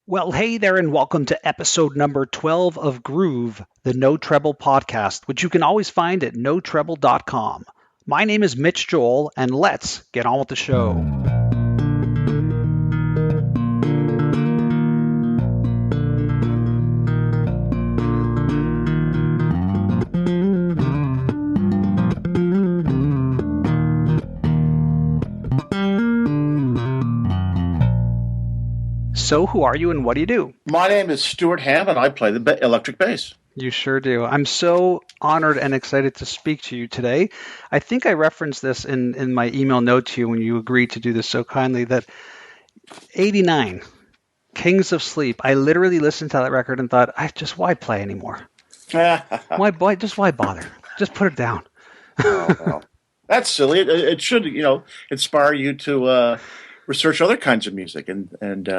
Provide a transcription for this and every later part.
Well, hey there, and welcome to episode number 12 of Groove, the No Treble podcast, which you can always find at notreble.com. My name is Mitch Joel, and let's get on with the show. So, who are you and what do you do? My name is Stuart Hamm, and I play the electric bass. You sure do. I'm so honored and excited to speak to you today. I think I referenced this in my email note to you when you agreed to do this so kindly that 89, Kings of Sleep. I literally listened to that record and thought, why play anymore? Why bother? Just put it down. Well, that's silly. It should, inspire you to research other kinds of music and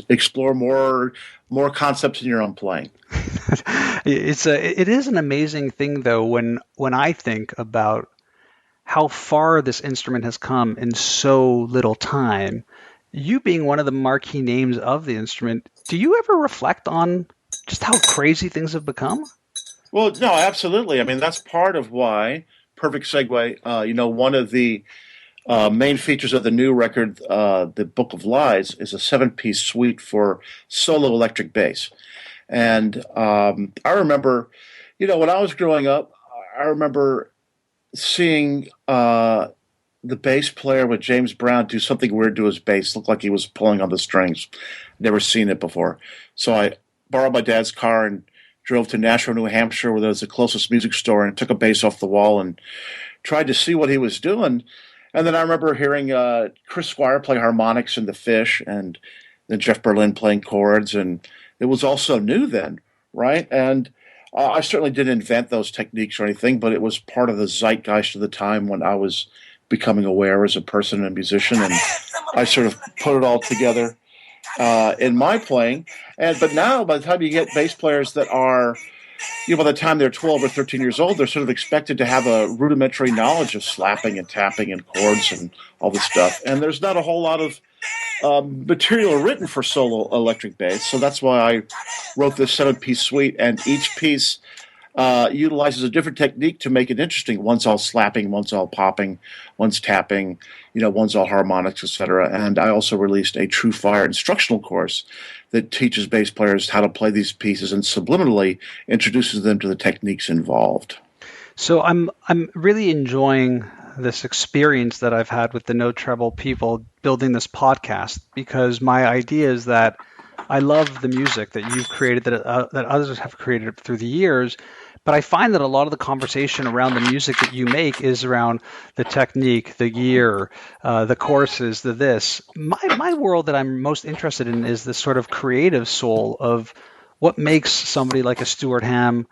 explore more concepts in your own playing. It is an amazing thing though when I think about how far this instrument has come in so little time. You being one of the marquee names of the instrument, do you ever reflect on just how crazy things have become? Well, no, absolutely. I mean, that's part of why, perfect segue, one of the main features of the new record, The Book of Lies, is a 7-piece suite for solo electric bass. And I remember, when I was growing up, I remember seeing the bass player with James Brown do something weird to his bass, looked like he was pulling on the strings. Never seen it before. So I borrowed my dad's car and drove to Nashua, New Hampshire, where there was the closest music store, and took a bass off the wall and tried to see what he was doing. And then I remember hearing Chris Squire play harmonics in The Fish, and then Jeff Berlin playing chords, and it was also new then, right? And I certainly didn't invent those techniques or anything, but it was part of the zeitgeist of the time when I was becoming aware as a person and a musician, and I sort of put it all together in my playing. But now, by the time you get bass players that are, by the time they're 12 or 13 years old, they're sort of expected to have a rudimentary knowledge of slapping and tapping and chords and all this stuff. And there's not a whole lot of material written for solo electric bass. So that's why I wrote this 7-piece suite, and each piece utilizes a different technique to make it interesting. One's all slapping, one's all popping, one's tapping, one's all harmonics, etc. And I also released a True Fire instructional course that teaches bass players how to play these pieces and subliminally introduces them to the techniques involved. So I'm really enjoying this experience that I've had with the No Treble people building this podcast, because my idea is that I love the music that you've created, that others have created through the years. But I find that a lot of the conversation around the music that you make is around the technique, the gear, the courses, the this. My world that I'm most interested in is this sort of creative soul of what makes somebody like a Stuart Hamm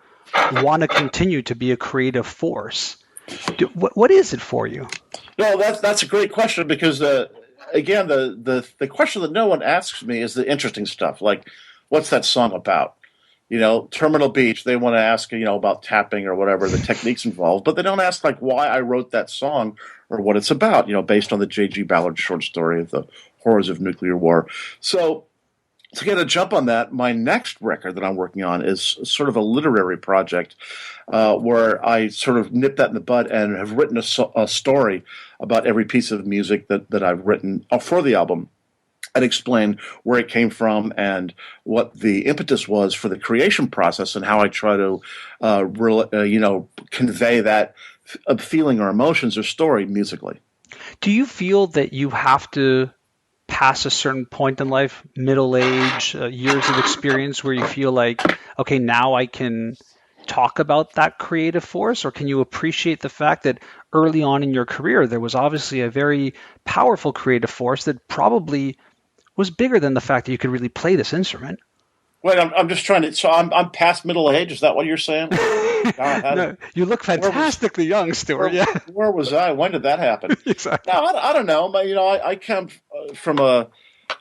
want to continue to be a creative force. What is it for you? No, that's a great question, because again, the question that no one asks me is the interesting stuff, like what's that song about? Terminal Beach, they want to ask, about tapping or whatever, the techniques involved, but they don't ask, like, why I wrote that song or what it's about, based on the J.G. Ballard short story of the horrors of nuclear war. So to get a jump on that, my next record that I'm working on is sort of a literary project where I sort of nipped that in the bud and have written a story about every piece of music that I've written for the album, and explain where it came from and what the impetus was for the creation process, and how I try to, convey that feeling or emotions or story musically. Do you feel that you have to pass a certain point in life, middle age, years of experience, where you feel like, okay, now I can talk about that creative force? Or can you appreciate the fact that early on in your career, there was obviously a very powerful creative force that probably was bigger than the fact that you could really play this instrument? Wait, I'm just trying to. So I'm past middle age. Is that what you're saying? God, no, you look fantastically young, Stuart. Where was I? When did that happen? Exactly. No, I don't know. But I come from a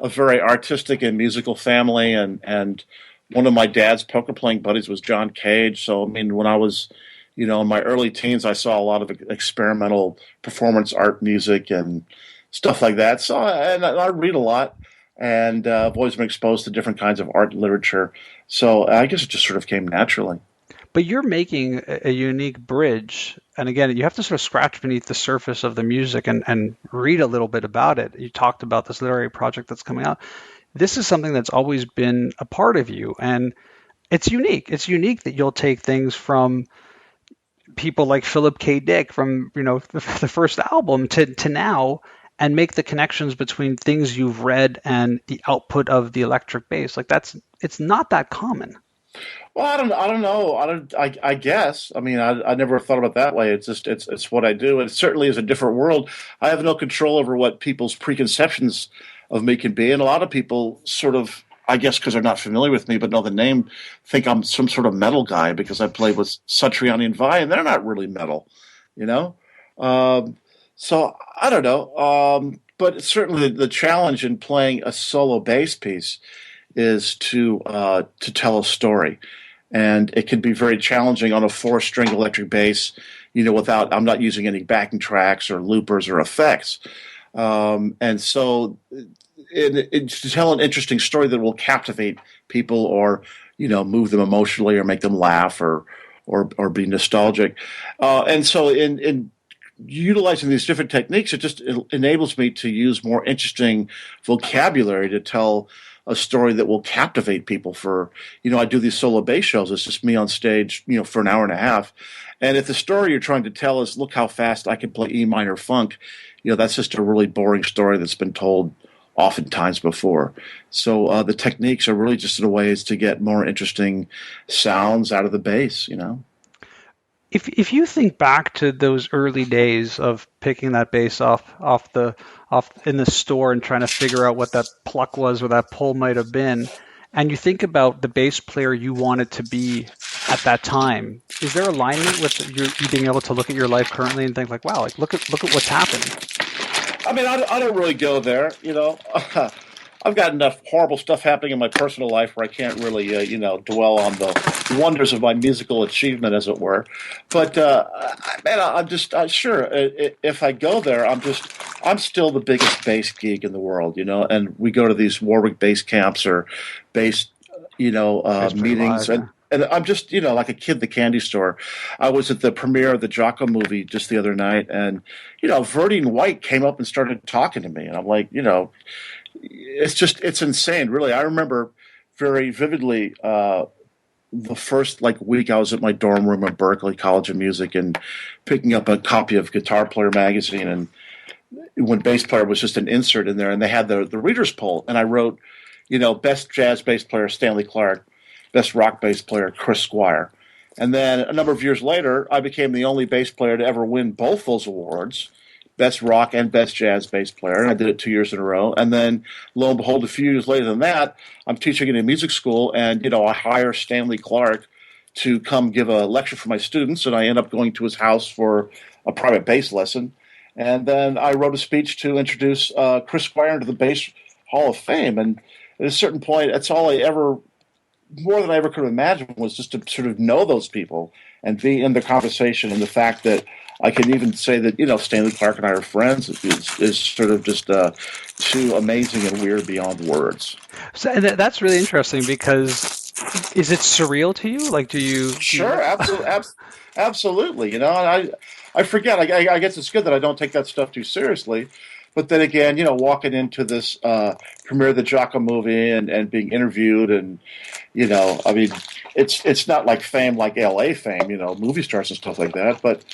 very artistic and musical family, and one of my dad's poker playing buddies was John Cage. So I mean, when I was, in my early teens, I saw a lot of experimental performance art music and stuff like that. So I read a lot. and I've always been exposed to different kinds of art and literature. So I guess it just sort of came naturally. But you're making a unique bridge. And again, you have to sort of scratch beneath the surface of the music and read a little bit about it. You talked about this literary project that's coming out. This is something that's always been a part of you. And it's unique. It's unique that you'll take things from people like Philip K. Dick from, the first album to now and make the connections between things you've read and the output of the electric bass. Like it's not that common. Well, I don't know. I guess. I mean, I never thought about it that way. It's just, it's what I do. It certainly is a different world. I have no control over what people's preconceptions of me can be. And a lot of people sort of, I guess, because they're not familiar with me, but know the name, think I'm some sort of metal guy because I play with Satriani and Vai, and they're not really metal, you know? Um, so I don't know. But certainly the challenge in playing a solo bass piece is to tell a story, and it can be very challenging on a four-string electric bass. Without I'm not using any backing tracks or loopers or effects, and so to tell an interesting story that will captivate people or move them emotionally or make them laugh or be nostalgic, and so in utilizing these different techniques, it just enables me to use more interesting vocabulary to tell a story that will captivate people for, I do these solo bass shows. It's just me on stage, for an hour and a half. And if the story you're trying to tell is, look how fast I can play E minor funk, that's just a really boring story that's been told oftentimes before. So the techniques are really just in ways to get more interesting sounds out of the bass. If you think back to those early days of picking that bass off in the store and trying to figure out what that pluck was or that pull might have been, and you think about the bass player you wanted to be at that time, is there alignment with you being able to look at your life currently and think like, wow, like look at what's happened? I mean, I don't really go there. I've got enough horrible stuff happening in my personal life where I can't really, dwell on the wonders of my musical achievement, as it were. But man, I'm just sure if I go there, I'm still the biggest bass geek in the world. And we go to these Warwick bass camps or bass, Bass player meetings, live, and yeah. and I'm just, like a kid at the candy store. I was at the premiere of the Jaco movie just the other night, and Verdine White came up and started talking to me, and I'm like, it's insane, really. I remember very vividly the first week I was at my dorm room at Berkeley College of Music and picking up a copy of Guitar Player magazine, and when bass player was just an insert in there, and they had the readers poll, and I wrote, best jazz bass player Stanley Clarke, best rock bass player Chris Squire. And then a number of years later, I became the only bass player to ever win both those awards, best rock and best jazz bass player. And I did it 2 years in a row. And then, lo and behold, a few years later than that, I'm teaching in a music school, and I hire Stanley Clarke to come give a lecture for my students, and I end up going to his house for a private bass lesson. And then I wrote a speech to introduce Chris Squire into the Bass Hall of Fame. And at a certain point, that's all I ever more than I ever could have imagined was just to sort of know those people and be in the conversation, and the fact that I can even say that Stanley Clarke and I are friends is sort of just too amazing and weird beyond words. So and that's really interesting because is it surreal to you? Like, do you? Sure, absolutely, absolutely. And I forget. I guess it's good that I don't take that stuff too seriously. But then again, walking into this premiere of the Jaco movie and being interviewed, and I mean, it's not like fame like L.A. fame, movie stars and stuff like that. But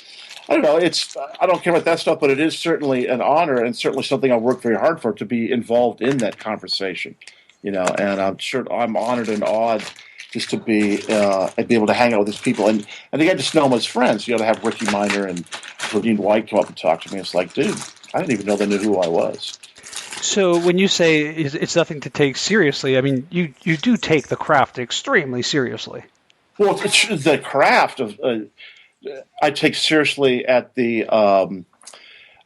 I don't know. I don't care about that stuff, but it is certainly an honor and certainly something I worked very hard for to be involved in that conversation. And I'm sure I'm honored and awed just to be able to hang out with these people, and again, just know them as friends. To have Ricky Minor and Verdine White come up and talk to me. It's like, dude, I didn't even know they knew who I was. So when you say it's nothing to take seriously, I mean you do take the craft extremely seriously. Well, it's the craft of I take seriously at the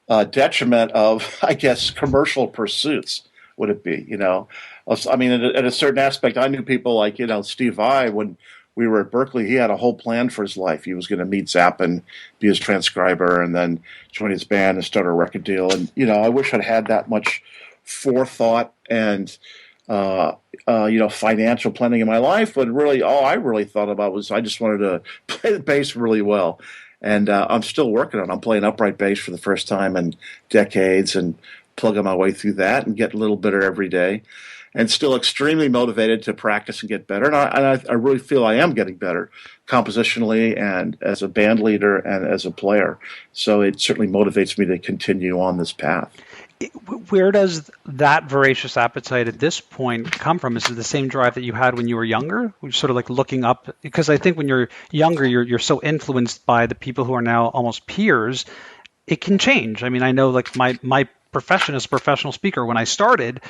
detriment of, I guess, commercial pursuits. Would it be? I mean, at a certain aspect, I knew people like Steve Vai when we were at Berkeley. He had a whole plan for his life. He was going to meet Zappin, be his transcriber, and then join his band and start a record deal. And I wish I'd had that much forethought and financial planning in my life. But really, all I really thought about was I just wanted to play the bass really well. And I'm still working on it. I'm playing upright bass for the first time in decades and plugging my way through that and getting a little better every day. And still extremely motivated to practice and get better. And I really feel I am getting better compositionally and as a band leader and as a player. So it certainly motivates me to continue on this path. Where does that voracious appetite at this point come from? Is it the same drive that you had when you were younger? Sort of like looking up, because I think when you're younger, you're so influenced by the people who are now almost peers. It can change. I mean, I know like my profession as a professional speaker, when I started,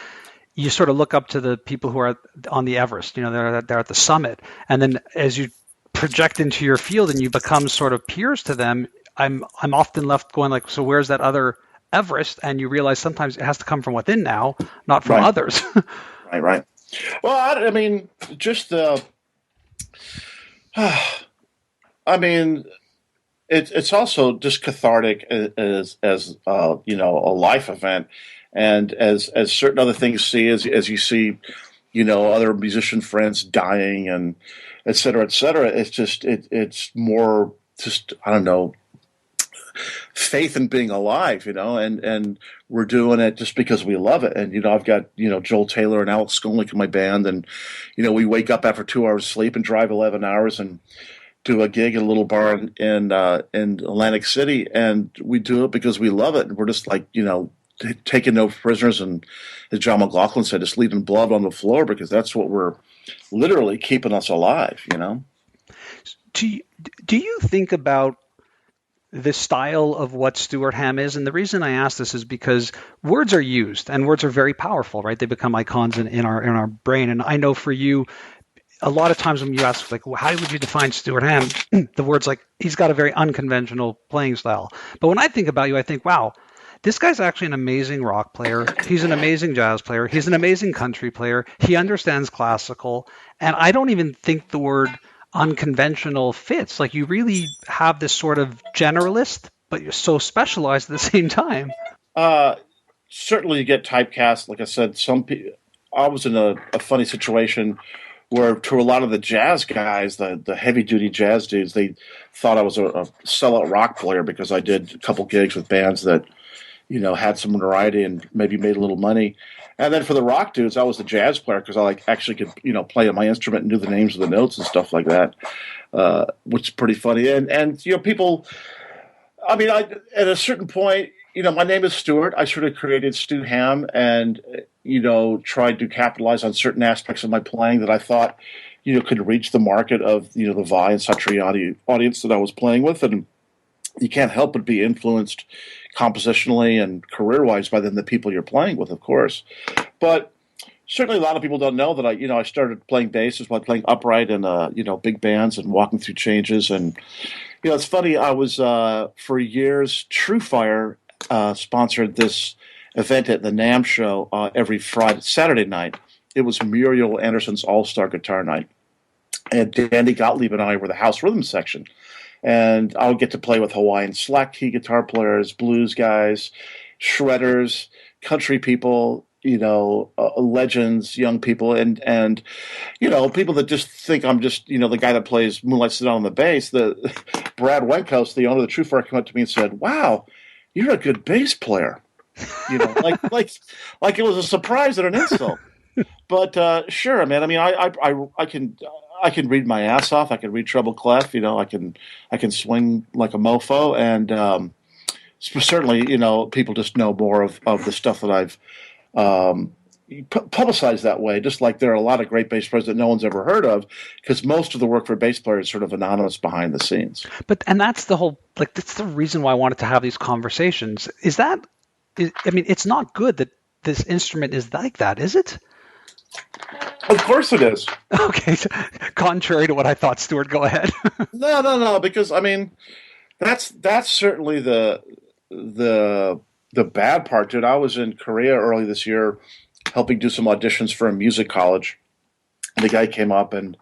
you sort of look up to the people who are on the Everest. You know, they're at the summit, and then as you project into your field and you become sort of peers to them, I'm often left going like, so where's that other Everest? And you realize sometimes it has to come from within now, not from Right, others. right. Well, I mean, just the. I mean, it's also just cathartic as a life event, and as certain other things see as you see, other musician friends dying and et cetera, et cetera. It's just it's more just I don't know faith in being alive, and we're doing it just because we love it. And I've got Joel Taylor and Alex Skolnick in my band, and we wake up after 2 hours sleep and drive 11 hours and do a gig at a little bar in Atlantic City, and we do it because we love it. And we're just like taking no prisoners, and as John McLaughlin said, just leaving blood on the floor because that's what we're literally keeping us alive. Do you think about the style of what Stuart Hamm is? And the reason I ask this is because words are used, and words are very powerful, right? They become icons in our brain. And I know for you, a lot of times when you ask, like, well, how would you define Stuart Hamm? The word's like, he's got a very unconventional playing style. But when I think about you, I think, wow, this guy's actually an amazing rock player. He's an amazing jazz player. He's an amazing country player. He understands classical. And I don't even think the word unconventional fits. Like, you really have this sort of generalist, but you're so specialized at the same time. Uh, Certainly, you get typecast. Like I said, I was in a funny situation where to a lot of the jazz guys, the heavy duty jazz dudes, they thought I was a sellout rock player because I did a couple gigs with bands that had some notoriety and maybe made a little money. And then for the rock dudes, I was the jazz player because I actually could play my instrument and do the names of the notes and stuff like that, which is pretty funny. And people, I mean, at a certain point, my name is Stuart. I sort of created Stu Hamm and, tried to capitalize on certain aspects of my playing that I thought, could reach the market of, the Vi and Satriani audience that I was playing with. And you can't help but be influenced compositionally and career-wise by the people you're playing with, of course. But certainly a lot of people don't know that I started playing bass by playing upright in, big bands and walking through changes. And, it's funny, I was, for years, True Fire sponsored this event at the NAMM show every Saturday night. It was Muriel Anderson's All-Star Guitar Night. And Danny Gottlieb and I were the house rhythm section. And I would get to play with Hawaiian slack key guitar players, blues guys, shredders, country people, legends, young people, and people that just think I'm just the guy that plays Moonlight Sonata on the bass. The Brad Wenkos, the owner of the True Fire, came up to me and said, "Wow, you're a good bass player." Like it was a surprise and an insult. But sure, man. I mean, I can read my ass off. I can read treble clef. I can swing like a mofo, and certainly, people just know more of the stuff that I've publicized that way. Just like there are a lot of great bass players that no one's ever heard of, because most of the work for bass players is sort of anonymous behind the scenes. And that's the whole that's the reason why I wanted to have these conversations. I mean, it's not good that this instrument is like that, is it? Of course it is. Okay, so contrary to what I thought, Stuart, go ahead. No, because I mean, that's certainly the bad part, dude. I was in Korea early this year, helping do some auditions for a music college, and the guy came up and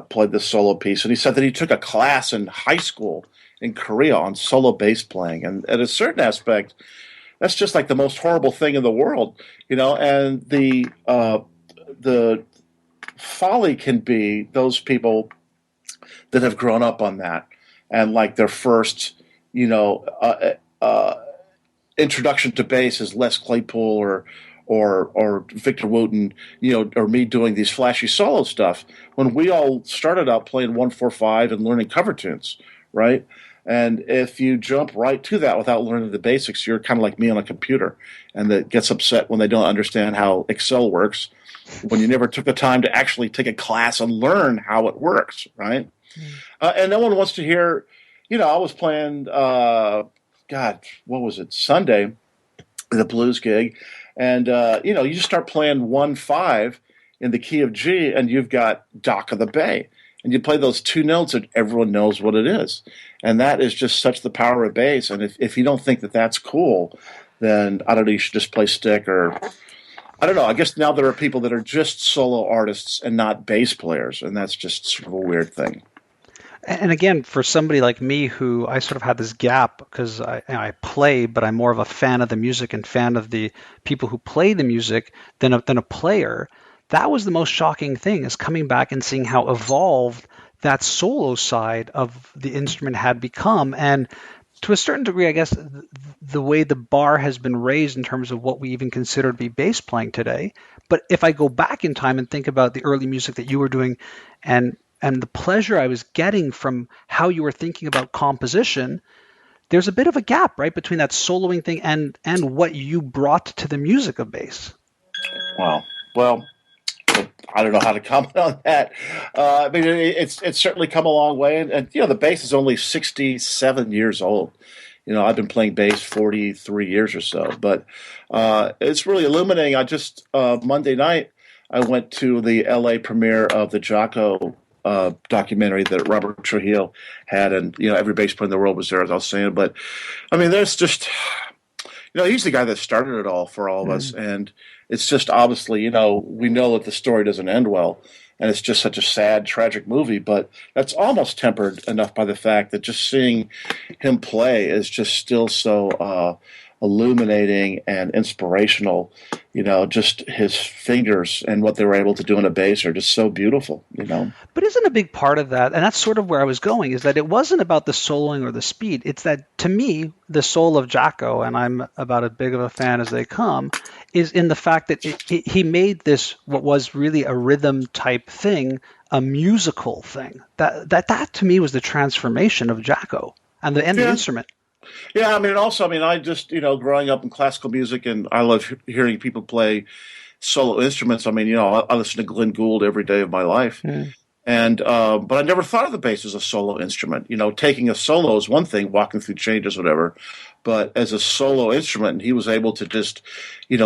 played this solo piece, and he said that he took a class in high school in Korea on solo bass playing, and at a certain aspect, that's just like the most horrible thing in the world, and the folly can be those people that have grown up on that, and like their first, you know, introduction to bass is Les Claypool or Victor Wooten, or me doing these flashy solo stuff. When we all started out playing 1-4-5 and learning cover tunes, right? And if you jump right to that without learning the basics, you're kind of like me on a computer, and that gets upset when they don't understand how Excel works, when you never took the time to actually take a class and learn how it works, right? And no one wants to hear, I was playing, God, what was it, Sunday, the blues gig, and, you just start playing 1-5 in the key of G, and you've got Dock of the Bay. And you play those two notes and everyone knows what it is. And that is just such the power of bass. And if you don't think that that's cool, then I don't know, you should just play stick, or I don't know. I guess now there are people that are just solo artists and not bass players. And that's just sort of a weird thing. And again, for somebody like me who I sort of had this gap because I play, but I'm more of a fan of the music and fan of the people who play the music than a player. That was the most shocking thing, is coming back and seeing how evolved that solo side of the instrument had become. And to a certain degree, I guess, the way the bar has been raised in terms of what we even consider to be bass playing today. But if I go back in time and think about the early music that you were doing and the pleasure I was getting from how you were thinking about composition, there's a bit of a gap, right, between that soloing thing and what you brought to the music of bass. Wow. Well, I don't know how to comment on that. I mean, it's certainly come a long way, and the bass is only 67 years old. I've been playing bass 43 years or so, but it's really illuminating. I just Monday night I went to the L.A. premiere of the Jaco documentary that Robert Trujillo had, and every bass player in the world was there, as I was saying. But I mean, there's just he's the guy that started it all for all of us, and it's just obviously, we know that the story doesn't end well, and it's just such a sad, tragic movie, but that's almost tempered enough by the fact that just seeing him play is just still so illuminating and inspirational. Just his fingers and what they were able to do in a bass are just so beautiful, But isn't a big part of that, and that's sort of where I was going, is that it wasn't about the soloing or the speed. It's that, to me, the soul of Jaco, and I'm about as big of a fan as they come, is in the fact that he made this, what was really a rhythm type thing, a musical thing. That to me was the transformation of Jaco and the instrument. Yeah, I mean, also, I just, growing up in classical music, and I love hearing people play solo instruments. I mean, I listen to Glenn Gould every day of my life. And, but I never thought of the bass as a solo instrument. Taking a solo is one thing, walking through changes, whatever. But as a solo instrument, he was able to just,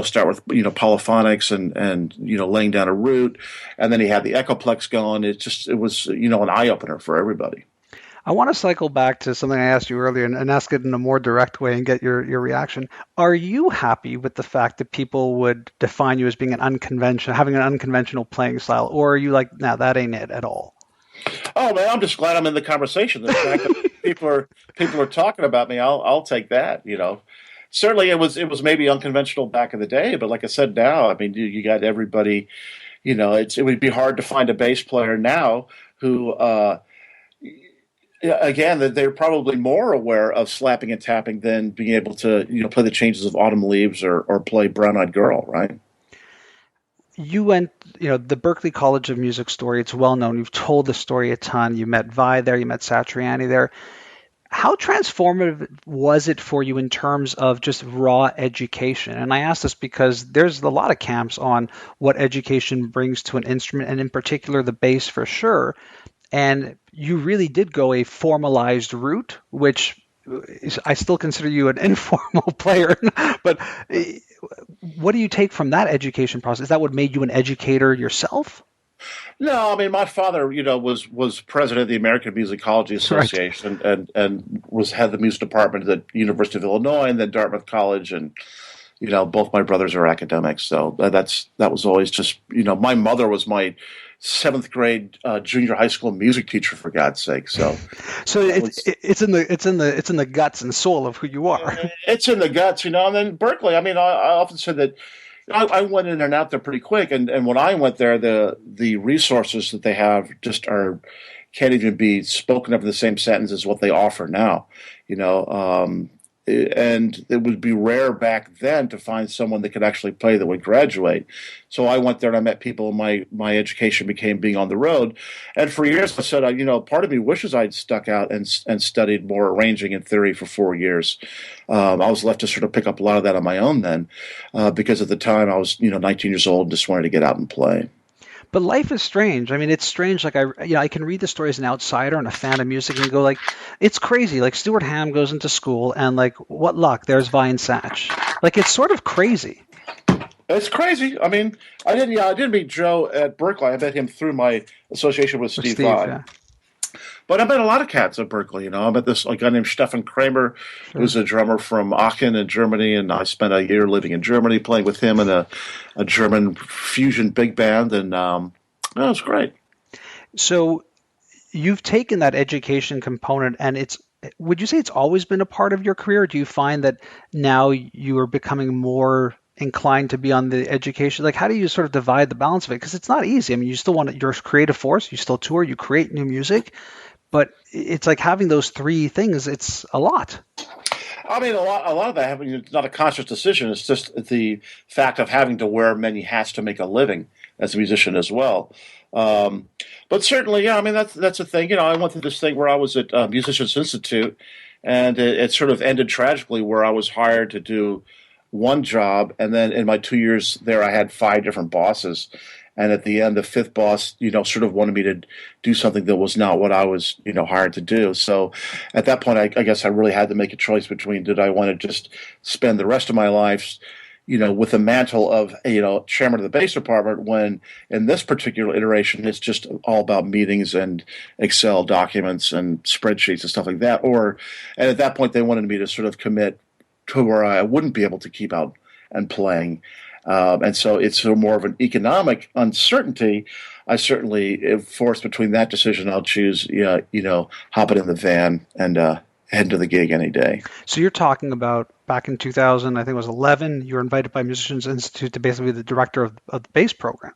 start with, polyphonics and laying down a root. And then he had the echoplex going. It was, an eye opener for everybody. I want to cycle back to something I asked you earlier and ask it in a more direct way and get your reaction. Are you happy with the fact that people would define you as being having an unconventional playing style, or are you like, nah, that ain't it at all? Oh man, I'm just glad I'm in the conversation. The fact that people are talking about me, I'll take that. Certainly it was maybe unconventional back in the day, but like I said, now, I mean, you got everybody. It would be hard to find a bass player now who. Again, that they're probably more aware of slapping and tapping than being able to, play the changes of Autumn Leaves or play Brown Eyed Girl, right? You went, the Berklee College of Music story, it's well known. You've told the story a ton. You met Vi there, you met Satriani there. How transformative was it for you in terms of just raw education? And I ask this because there's a lot of camps on what education brings to an instrument, and in particular the bass for sure. And you really did go a formalized route, which I still consider you an informal player. But what do you take from that education process? Is that what made you an educator yourself? No, I mean, my father, was president of the American Musicology Association, right, and was head of the music department at the University of Illinois and then Dartmouth College, and Both my brothers are academics, so that was always just, my mother was my seventh grade junior high school music teacher, for God's sake. So So that it's was it's in the guts and soul of who you are. it's in the guts. And then Berkeley. I mean, I often said that I went in and out there pretty quick, and when I went there, the resources that they have just are can't even be spoken of in the same sentence as what they offer now. You know, and it would be rare back then to find someone that could actually play that would graduate. So I went there and I met people, and my education became being on the road. And for years I said, part of me wishes I'd stuck out and studied more arranging and theory for 4 years. I was left to sort of pick up a lot of that on my own then, because at the time I was 19 years old and just wanted to get out and play. But life is strange. I mean, it's strange. Like I can read the story as an outsider and a fan of music and go like, it's crazy. Like Stuart Hamm goes into school and like, what luck? There's Vine Satch. Like it's sort of crazy. It's crazy. I mean, I didn't meet Joe at Berkeley. I met him through my association with With Steve Steve, Vai. yeah, But I met a lot of cats at Berkeley. I met this guy named Stefan Kramer, sure. who's a drummer from Aachen in Germany, and I spent a year living in Germany playing with him in a German fusion big band, and it was great. So you've taken that education component and would you say it's always been a part of your career? Or do you find that now you are becoming more inclined to be on the education? Like, how do you sort of divide the balance of it? Because it's not easy. I mean, you still you're a creative force, you still tour, you create new music, but it's like having those three things, it's a lot. I mean, a lot of that it's not a conscious decision. It's just the fact of having to wear many hats to make a living as a musician as well. Um, but certainly, yeah. I mean, that's a thing. I went through this thing where I was at Musicians Institute, and it sort of ended tragically, where I was hired to do one job, and then in my 2 years there, I had five different bosses. And at the end, the fifth boss, sort of wanted me to do something that was not what I was, hired to do. So at that point, I guess I really had to make a choice between, did I want to just spend the rest of my life, with the mantle of, chairman of the bass department, when in this particular iteration, it's just all about meetings and Excel documents and spreadsheets and stuff like that. And at that point, they wanted me to sort of commit to where I wouldn't be able to keep out and playing. And so it's sort of more of an economic uncertainty. I certainly, if forced between that decision, I'll choose, hopping in the van and heading to the gig any day. So you're talking about back in 2000, I think it was 11, you were invited by Musicians Institute to basically be the director of the bass program.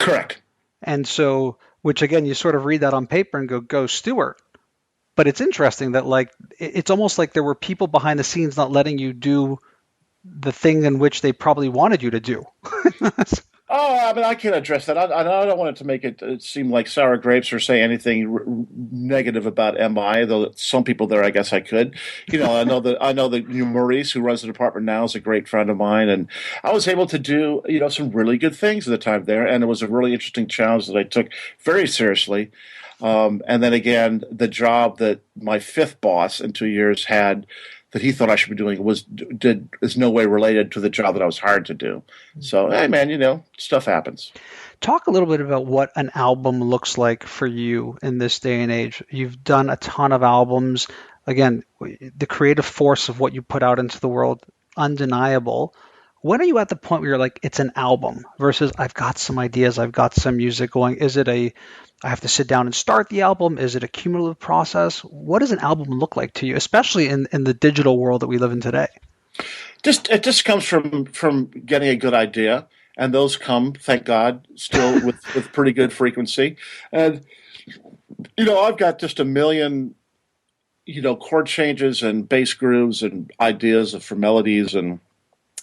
Correct. And so, which again, you sort of read that on paper and go, Stuart. But it's interesting that like, it's almost like there were people behind the scenes not letting you do the thing in which they probably wanted you to do. Oh, I mean, I can't address that. I don't want it to make it seem like sour grapes or say anything negative about MI. Though some people there, I guess I could. I know that Maurice, who runs the department now, is a great friend of mine, and I was able to do some really good things at the time there, and it was a really interesting challenge that I took very seriously. And then again, the job that my fifth boss in 2 years had, that he thought I should be doing, is no way related to the job that I was hired to do. So, hey, man, stuff happens. Talk a little bit about what an album looks like for you in this day and age. You've done a ton of albums. Again, the creative force of what you put out into the world, undeniable. When are you at the point where you're like, it's an album versus I've got some ideas, I've got some music going? Is it I have to sit down and start the album? Is it a cumulative process? What does an album look like to you, especially in the digital world that we live in today? It just comes from getting a good idea, and those come, thank God, still with pretty good frequency. And I've got just a million chord changes and bass grooves and ideas for melodies and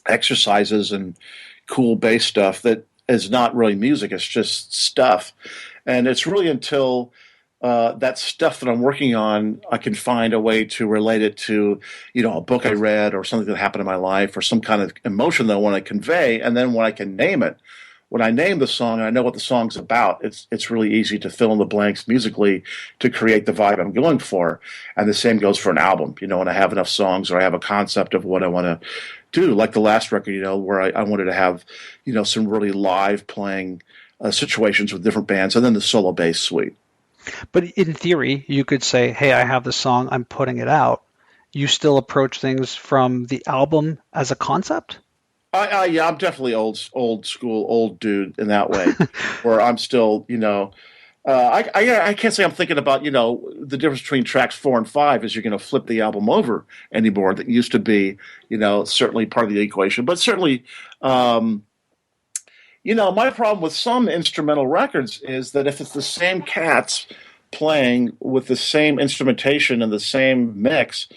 exercises and cool bass stuff that is not really music. It's just stuff. And it's really until that stuff that I'm working on, I can find a way to relate it to, a book I read or something that happened in my life or some kind of emotion that I want to convey. And then when I can name it, when I name the song and I know what the song's about, it's really easy to fill in the blanks musically to create the vibe I'm going for. And the same goes for an album. When I have enough songs or I have a concept of what I want to do, like the last record, where I wanted to have, some really live playing situations with different bands, and then the solo bass suite. But in theory, you could say, hey, I have the song, I'm putting it out. You still approach things from the album as a concept? Yeah, I'm definitely old school, old dude in that way, where I'm still, I can't say I'm thinking about, the difference between tracks 4 and 5 is you're going to flip the album over anymore. That used to be, certainly part of the equation, but certainly, um, my problem with some instrumental records is that if it's the same cats playing with the same instrumentation and the same mix,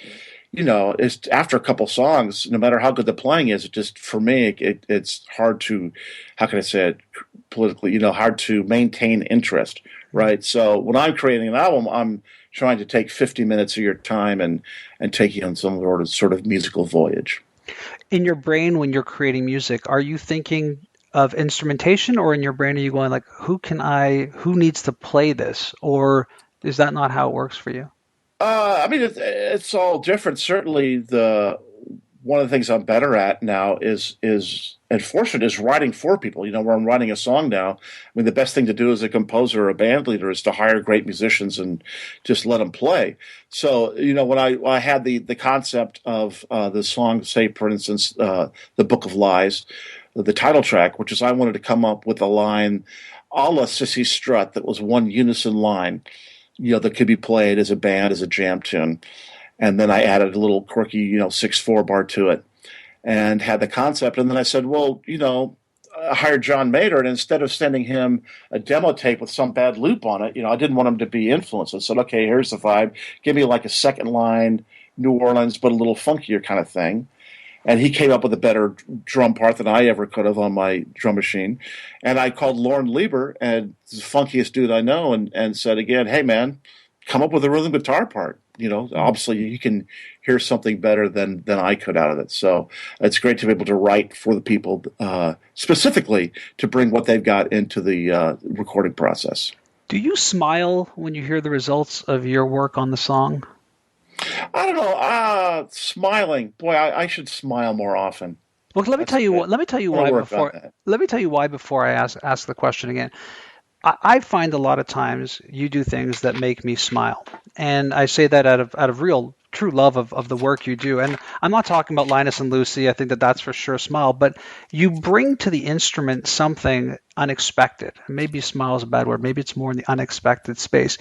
it's after a couple songs, no matter how good the playing is, it just for me, it's hard to, how can I say it politically, hard to maintain interest, right? So when I'm creating an album, I'm trying to take 50 minutes of your time and take you on some sort of musical voyage. In your brain, when you're creating music, are you thinking of instrumentation, or in your brain are you going like, who needs to play this? Or is that not how it works for you? I mean, it's all different. Certainly, the one of the things I'm better at now is and fortunate is writing for people. Where I'm writing a song now. I mean, the best thing to do as a composer or a band leader is to hire great musicians and just let them play. So, when I had the concept of the song, say for instance, the Book of Lies, the title track, which is I wanted to come up with a line a la Sissy Strut that was one unison line, that could be played as a band, as a jam tune. And then I added a little quirky, 6/4 bar to it and had the concept. And then I said, well, I hired John Mater, and instead of sending him a demo tape with some bad loop on it, I didn't want him to be influenced. I said, okay, here's the vibe. Give me like a second line, New Orleans, but a little funkier kind of thing. And he came up with a better drum part than I ever could have on my drum machine. And I called Lauren Lieber, and the funkiest dude I know, and said again, hey, man, come up with a rhythm guitar part. Obviously you can hear something better than I could out of it. So it's great to be able to write for the people specifically to bring what they've got into the recording process. Do you smile when you hear the results of your work on the song? I don't know. Smiling. Boy, I should smile more often. Well, let me That's tell you good. what. Let me tell you I want why to work on before. that. Let me tell you why before I ask the question again. I find a lot of times you do things that make me smile, and I say that out of real true love of the work you do. And I'm not talking about Linus and Lucy. I think that that's for sure smile, but you bring to the instrument something unexpected. Maybe smile is a bad word. Maybe it's more in the unexpected space.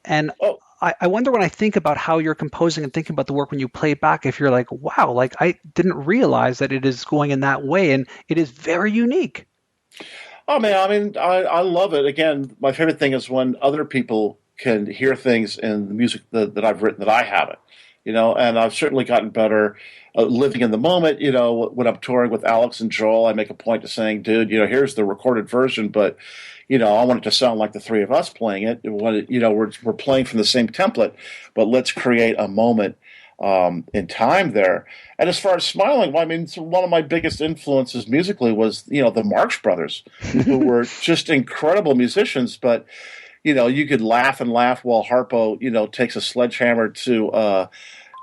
And Oh, I wonder when I think about how you're composing and thinking about the work when you play it back, if you're like, wow, like I didn't realize that it is going in that way, and it is very unique. oh man, I mean, I love it. Again, my favorite thing is when other people can hear things in the music that I've written that I haven't, and I've certainly gotten better living in the moment. When I'm touring with Alex and Joel, I make a point of saying, dude, here's the recorded version, but, I want it to sound like the three of us playing it. We're playing from the same template, but let's create a moment in time there. And as far as smiling, well, I mean, one of my biggest influences musically was, the Marx Brothers, who were just incredible musicians. But, you could laugh and laugh while Harpo, takes a sledgehammer to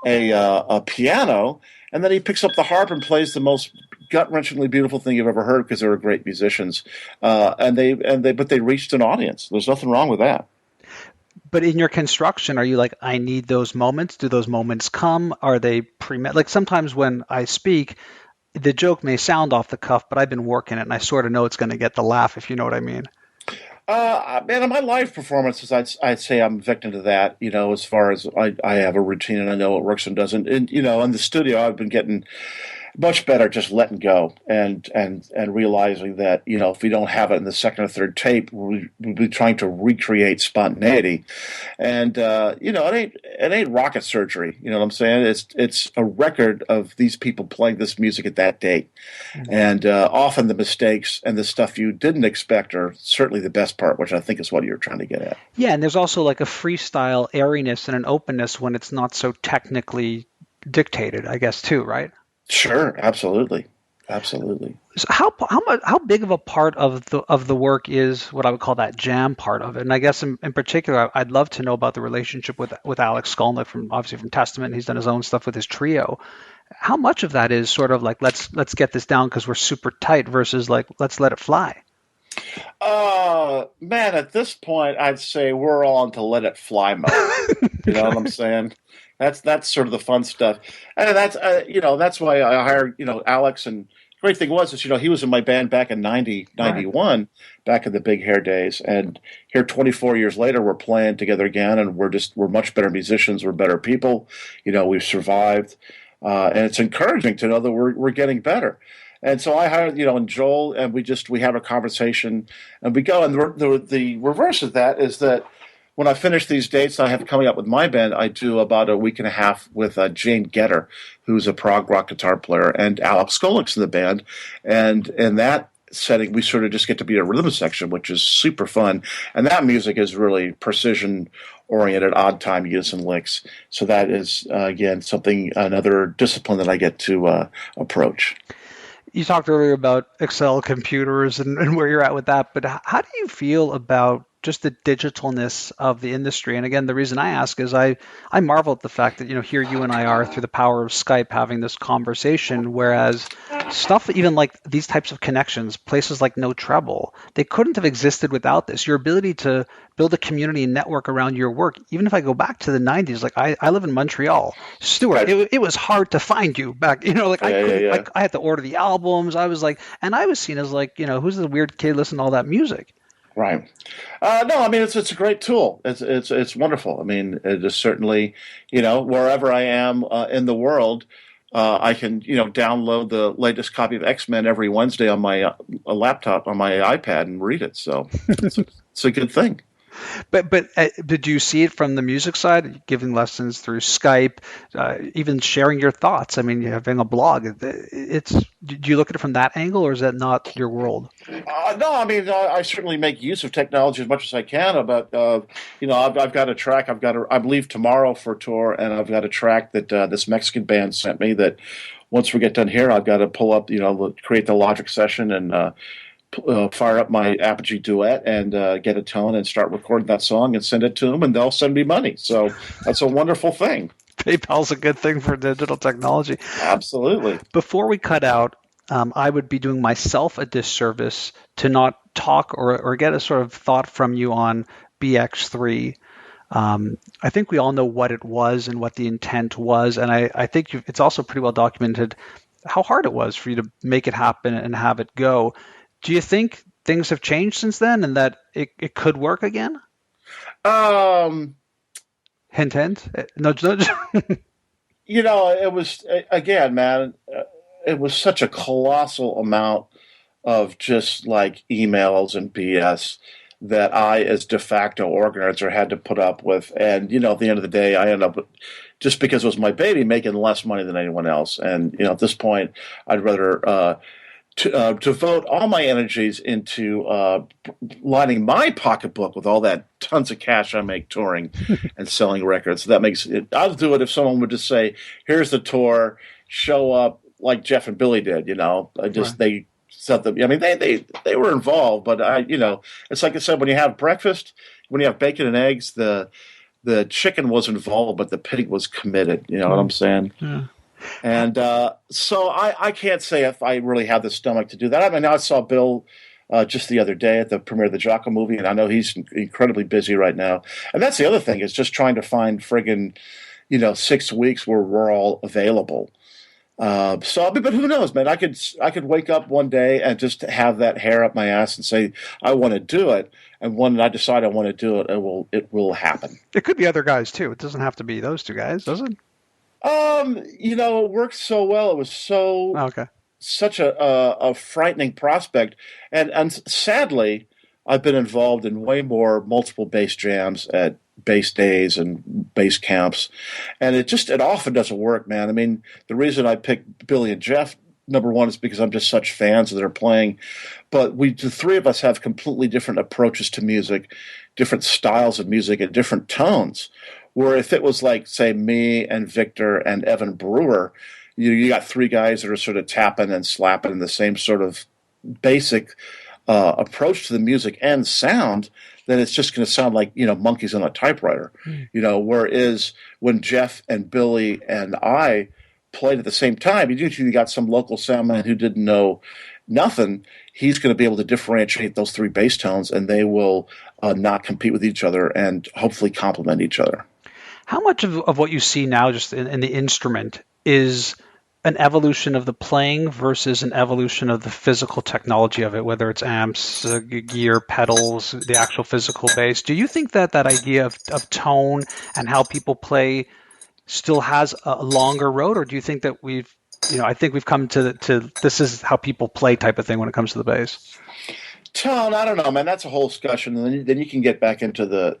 a piano, and then he picks up the harp and plays the most gut-wrenchingly beautiful thing you've ever heard because they were great musicians. But they reached an audience. There's nothing wrong with that. But in your construction, are you like, I need those moments? Do those moments come? Are they like sometimes when I speak, the joke may sound off the cuff, but I've been working it and I sort of know it's going to get the laugh, if you know what I mean. Man, in my live performances, I'd say I'm a victim to that. As far as I have a routine and I know what works and doesn't. And in the studio, I've been getting much better just letting go and realizing that if we don't have it in the second or third tape, we'll be trying to recreate spontaneity, and it ain't rocket surgery. You know what I'm saying? It's a record of these people playing this music at that date, and often the mistakes and the stuff you didn't expect are certainly the best part, which I think is what you're trying to get at. Yeah, and there's also like a freestyle airiness and an openness when it's not so technically dictated, I guess, too, right? Sure, absolutely, absolutely. So how big of a part of the work is what I would call that jam part of it? And I guess in particular, I'd love to know about the relationship with Alex Skolnick from obviously from Testament. He's done his own stuff with his trio. How much of that is sort of like let's get this down because we're super tight versus like let's let it fly? Man, at this point, I'd say we're all into let it fly mode. You know what I'm saying? That's sort of the fun stuff, and that's why I hired Alex, and of great thing was is, he was in my band back in 90, Right. 91, back in the Big Hair days. And here 24 years later, we're playing together again, and we're much better musicians. We're better people. We've survived. And it's encouraging to know that we're getting better. And so I hired, and Joel, and we have a conversation, and we go. And the reverse of that is that when I finish these dates I have coming up with my band, I do about a week and a half with Jane Getter, who's a prog rock guitar player, and Alex Skolik's in the band. And in that setting, we sort of just get to be a rhythm section, which is super fun. And that music is really precision oriented, odd time use and licks. So that is, again, another discipline that I get to approach. You talked earlier about Excel computers and where you're at with that, but how do you feel about just the digitalness of the industry? And again, the reason I ask is I marvel at the fact that, here you and I are through the power of Skype having this conversation, whereas stuff even like these types of connections, places like No Treble, they couldn't have existed without this. Your ability to build a community and network around your work, even if I go back to the 90s, like I live in Montreal. Stuart, Right. it was hard to find you back, like I Yeah, yeah, couldn't, yeah. like I had to order the albums. I was like, and I was seen as like, who's the weird kid listening to all that music? Right. No, I mean it's a great tool. It's wonderful. I mean, it is certainly, wherever I am in the world, I can download the latest copy of X-Men every Wednesday on my laptop on my iPad and read it. So it's a good thing. But did you see it from the music side, giving lessons through Skype, even sharing your thoughts? I mean, you having a blog. Do you look at it from that angle, or is that not your world? No, I mean I certainly make use of technology as much as I can. But I've got a track. I leave tomorrow for a tour, and I've got a track that this Mexican band sent me. That once we get done here, I've got to pull up, create the Logic session and fire up my Apogee Duet and get a tone and start recording that song and send it to them, and they'll send me money. So that's a wonderful thing. PayPal's a good thing for digital technology. Absolutely. Before we cut out, I would be doing myself a disservice to not talk or get a sort of thought from you on BX3. I think we all know what it was and what the intent was, and I think it's also pretty well documented how hard it was for you to make it happen and have it go. Do you think things have changed since then and that it could work again? Um, Hint, hint. Nudge, nudge. it was again, man. It was such a colossal amount of just like emails and BS that I, as de facto organizer, had to put up with. And at the end of the day, I ended up just because it was my baby making less money than anyone else. And at this point, I'd rather to devote all my energies into lining my pocketbook with all that tons of cash I make touring and selling records. That makes it. I'll do it if someone would just say, "Here's the tour, show up," like Jeff and Billy did. I just Right. they set them. I mean, they were involved, but it's like I said, when you have breakfast, when you have bacon and eggs, the chicken was involved, but the pig was committed. You know what I'm saying? Yeah. And so I can't say if I really have the stomach to do that. I mean, I saw Bill just the other day at the premiere of the Jaco movie, and I know he's incredibly busy right now. And that's the other thing is just trying to find friggin' 6 weeks where we're all available. But who knows, man? I could wake up one day and just have that hair up my ass and say I want to do it, and when I decide I want to do it, it will happen. It could be other guys too. It doesn't have to be those two guys, does it? It worked so well. It was Oh, okay. such a frightening prospect, and sadly, I've been involved in way more multiple bass jams at bass days and bass camps, and it often doesn't work, man. I mean, the reason I picked Billy and Jeff, number one, is because I'm just such fans of their playing, but the three of us have completely different approaches to music, different styles of music, and different tones. Where if it was like, say, me and Victor and Evan Brewer, you got three guys that are sort of tapping and slapping in the same sort of basic approach to the music and sound, then it's just going to sound like monkeys on a typewriter. Whereas when Jeff and Billy and I played at the same time, you usually got some local sound man who didn't know nothing. He's going to be able to differentiate those three bass tones, and they will not compete with each other and hopefully complement each other. How much of what you see now just in the instrument is an evolution of the playing versus an evolution of the physical technology of it, whether it's amps, gear, pedals, the actual physical bass. Do you think that that idea of tone and how people play still has a longer road, or do you think that I think we've come to this is how people play type of thing when it comes to the bass? Tone, I don't know, man. That's a whole discussion, and then you can get back into the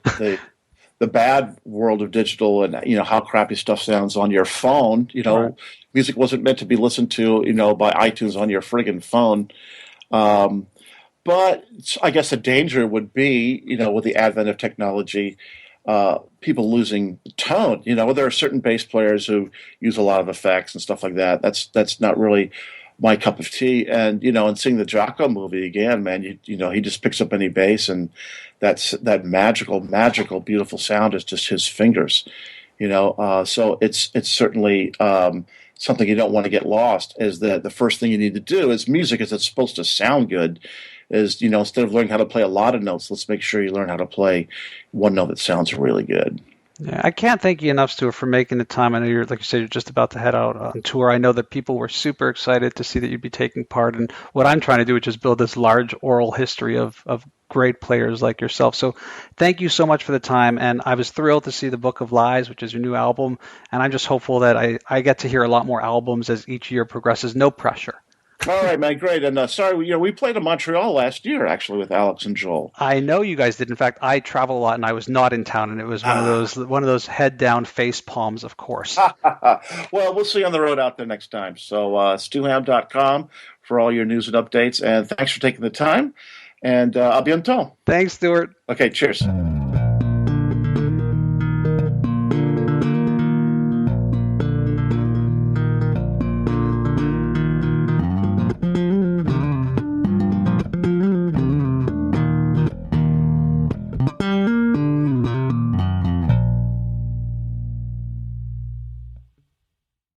bad world of digital, and how crappy stuff sounds on your phone. Right. Music wasn't meant to be listened to, by iTunes on your friggin' phone. Um, but I guess the danger would be, with the advent of technology, people losing tone. There are certain bass players who use a lot of effects and stuff like that. That's not really my cup of tea. And seeing the Jaco movie again, man, he just picks up any bass, and that magical, beautiful sound is just his fingers. So it's certainly something you don't want to get lost. Is that the first thing you need to do is music is it's supposed to sound good. Is instead of learning how to play a lot of notes, let's make sure you learn how to play one note that sounds really good. Yeah, I can't thank you enough, Stuart, for making the time. I know like you said, you're just about to head out on tour. I know that people were super excited to see that you'd be taking part. And what I'm trying to do is just build this large oral history of great players like yourself. So thank you so much for the time. And I was thrilled to see the Book of Lies, which is your new album. And I'm just hopeful that I get to hear a lot more albums as each year progresses. No pressure. All right, man, great. And sorry, we played in Montreal last year, actually, with Alex and Joel. I know you guys did. In fact, I travel a lot, and I was not in town, and it was one of those head down face palms, of course. Well, we'll see you on the road out there next time. So StuHamm.com for all your news and updates. And thanks for taking the time. And I'll be on tone. Thanks, Stuart. Okay, cheers.